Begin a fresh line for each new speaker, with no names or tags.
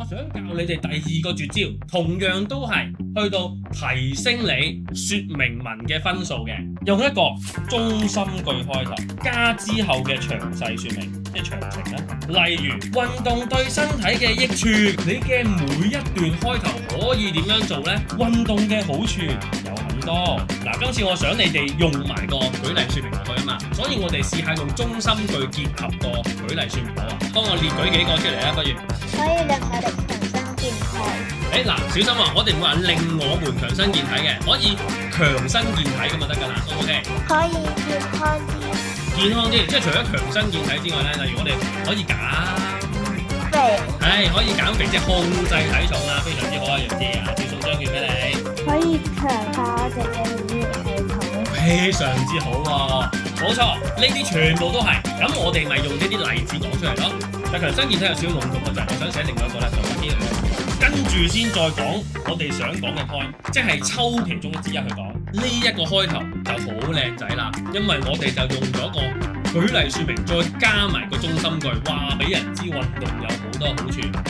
我想教你哋第二個絕招，同樣都係去到提升你說明文嘅分數嘅，用一個中心句開頭，加之後嘅詳細說明，即係詳情啦。例如運動對身體嘅益處，你嘅每一段開頭可以點樣做呢？運動嘅好處有很多。嗱，今次我想你哋用埋個舉例說明落去啊嘛，所以我哋試下用中心句結合個舉例說明好啊。幫我列舉幾個出嚟啊，不如。
可以令我哋強身健體。
嗱，小心啊！我哋唔會話令我們強身健體嘅，可以強身健體咁就得㗎啦。OK。
可以健康啲。
健康啲，即係除咗強身健體之外咧，例如我哋可以減
肥。
可以減肥，即係控制體重啊，非常之好啊，楊志啊，接送張券俾你。
可以強化我哋嘅免疫系統。
非常之好喎，冇錯，呢啲全部都係。咁我哋咪用呢啲例子講出嚟咯。但強身健體有少少籠統嘅就係，我想寫另外一個咧，就快啲。跟住先再講我哋想講嘅 point，即係抽其中之一去講。呢一個開頭就好靚仔啦，因為我哋就用咗個舉例說明，再加埋個中心句，話俾人知運動有好多好處。